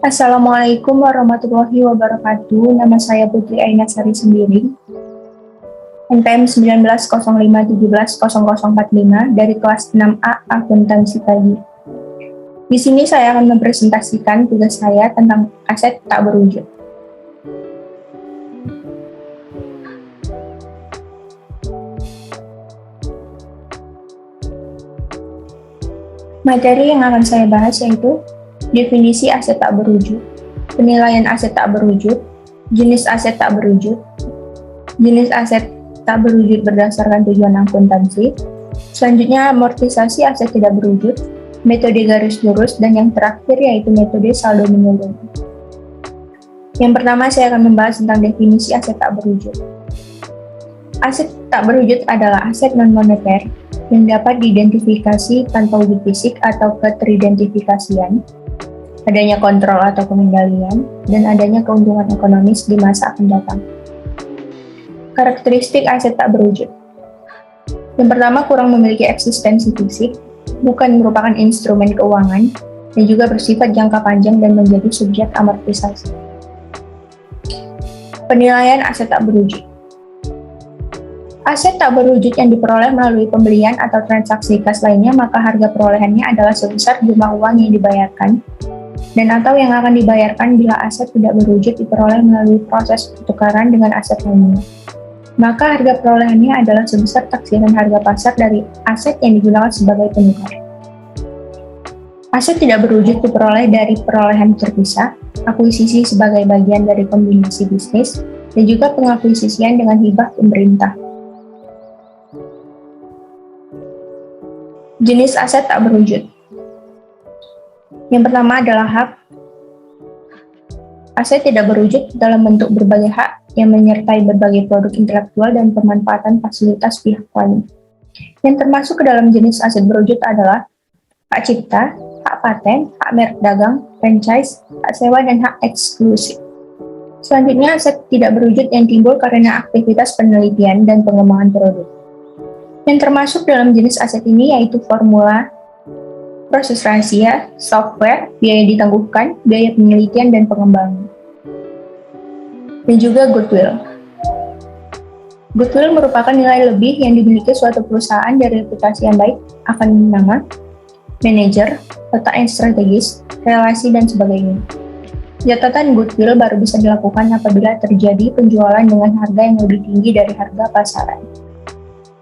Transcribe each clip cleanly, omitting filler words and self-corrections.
Assalamualaikum warahmatullahi wabarakatuh. Nama saya Putri Aina Sari Sembiring, NPM 1905170045 dari kelas 6A Akuntansi Pagi. Di sini saya akan mempresentasikan tugas saya tentang aset tak berwujud. Materi yang akan saya bahas yaitu definisi aset tak berwujud, penilaian aset tak berwujud, jenis aset tak berwujud, jenis aset tak berwujud berdasarkan tujuan akuntansi, selanjutnya amortisasi aset tidak berwujud, metode garis lurus, dan yang terakhir yaitu metode saldo menurun. Yang pertama saya akan membahas tentang definisi aset tak berwujud. Aset tak berwujud adalah aset non-moneter yang dapat diidentifikasi tanpa wujud fisik atau keteridentifikasian, adanya kontrol atau pengendalian, dan adanya keuntungan ekonomis di masa akan datang. Karakteristik aset tak berwujud. Yang pertama, kurang memiliki eksistensi fisik, bukan merupakan instrumen keuangan, dan juga bersifat jangka panjang dan menjadi subjek amortisasi. Penilaian aset tak berwujud. Aset tak berwujud yang diperoleh melalui pembelian atau transaksi kas lainnya, maka harga perolehannya adalah sebesar jumlah uang yang dibayarkan dan atau yang akan dibayarkan bila aset tidak berwujud diperoleh melalui proses pertukaran dengan aset lainnya. Maka harga perolehannya adalah sebesar taksiran harga pasar dari aset yang digunakan sebagai penukar. Aset tidak berwujud diperoleh dari perolehan terpisah, akuisisi sebagai bagian dari kombinasi bisnis, dan juga pengakuisisian dengan hibah pemerintah. Jenis aset tak berwujud. Yang pertama adalah hak. Aset tidak berwujud dalam bentuk berbagai hak yang menyertai berbagai produk intelektual dan pemanfaatan fasilitas pihak lain. Yang termasuk ke dalam jenis aset berwujud adalah hak cipta, hak paten, hak merek dagang, franchise, hak sewa, dan hak eksklusif. Selanjutnya, aset tidak berwujud yang timbul karena aktivitas penelitian dan pengembangan produk. Yang termasuk dalam jenis aset ini yaitu formula, proses rahasia, software, biaya ditangguhkan, biaya penelitian dan pengembangan. Dan juga goodwill. Goodwill merupakan nilai lebih yang dimiliki suatu perusahaan dari reputasi yang baik akan nama, manajer, letak yang strategis, relasi, dan sebagainya. Catatan goodwill baru bisa dilakukan apabila terjadi penjualan dengan harga yang lebih tinggi dari harga pasaran.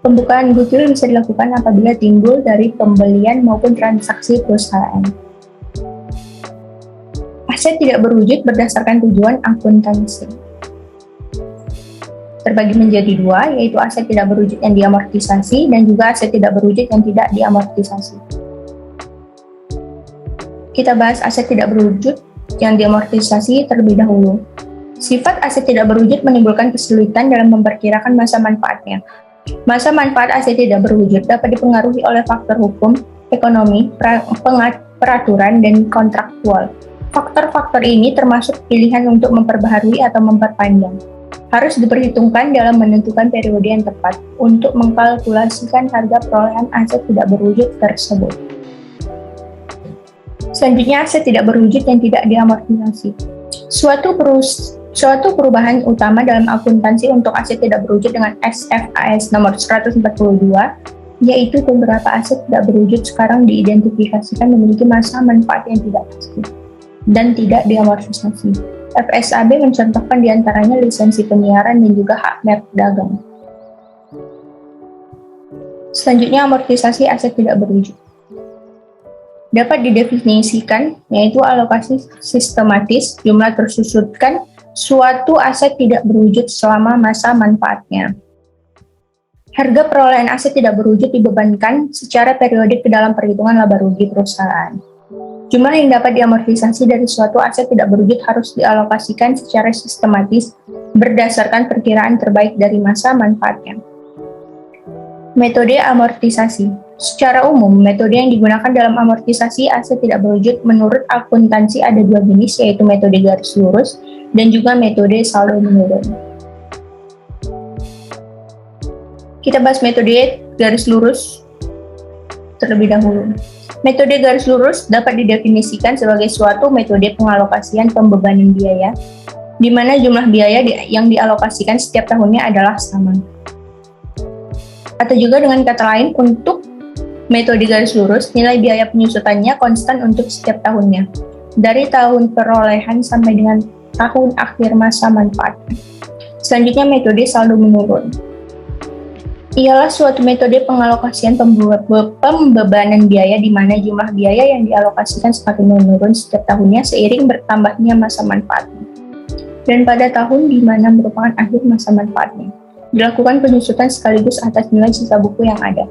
Pembukaan goodwill bisa dilakukan apabila timbul dari pembelian maupun transaksi perusahaan. Aset tidak berwujud berdasarkan tujuan akuntansi. Terbagi menjadi dua, yaitu aset tidak berwujud yang diamortisasi dan juga aset tidak berwujud yang tidak diamortisasi. Kita bahas aset tidak berwujud yang diamortisasi terlebih dahulu. Sifat aset tidak berwujud menimbulkan kesulitan dalam memperkirakan masa manfaatnya. Masa manfaat aset tidak berwujud dapat dipengaruhi oleh faktor hukum, ekonomi, peraturan, dan kontraktual. Faktor-faktor ini termasuk pilihan untuk memperbaharui atau memperpanjang. Harus diperhitungkan dalam menentukan periode yang tepat untuk mengkalkulasikan harga perolehan aset tidak berwujud tersebut. Selanjutnya, aset tidak berwujud yang tidak diamortisasi. Suatu perubahan utama dalam akuntansi untuk aset tidak berwujud dengan SFAS nomor 142, yaitu beberapa aset tidak berwujud sekarang diidentifikasikan memiliki masa manfaat yang tidak pasti dan tidak diamortisasi. FSAB mencontohkan diantaranya lisensi penyiaran dan juga hak merek dagang. Selanjutnya, amortisasi aset tidak berwujud dapat didefinisikan yaitu alokasi sistematis jumlah tersusunkan suatu aset tidak berwujud selama masa manfaatnya. Harga perolehan aset tidak berwujud dibebankan secara periodik ke dalam perhitungan laba rugi perusahaan. Jumlah yang dapat diamortisasi dari suatu aset tidak berwujud harus dialokasikan secara sistematis berdasarkan perkiraan terbaik dari masa manfaatnya. Metode amortisasi. Secara umum, metode yang digunakan dalam amortisasi aset tidak berwujud menurut akuntansi ada dua jenis, yaitu metode garis lurus dan juga metode saldo menurun. Kita bahas metode garis lurus terlebih dahulu. Metode garis lurus dapat didefinisikan sebagai suatu metode pengalokasian pembebanan biaya, di mana jumlah biaya yang dialokasikan setiap tahunnya adalah sama. Atau juga dengan kata lain, untuk metode garis lurus, nilai biaya penyusutannya konstan untuk setiap tahunnya, dari tahun perolehan sampai dengan tahun akhir masa manfaat. Selanjutnya, metode saldo menurun. Ialah suatu metode pengalokasian pembebanan biaya di mana jumlah biaya yang dialokasikan semakin menurun setiap tahunnya seiring bertambahnya masa manfaatnya. Dan pada tahun di mana merupakan akhir masa manfaatnya, dilakukan penyusutan sekaligus atas nilai sisa buku yang ada.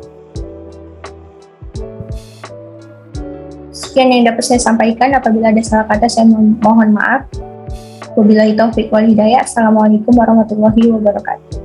Sekian yang dapat saya sampaikan. Apabila ada salah kata, saya mohon maaf. Wabillahi taufiq wal hidayah. Assalamualaikum warahmatullahi wabarakatuh.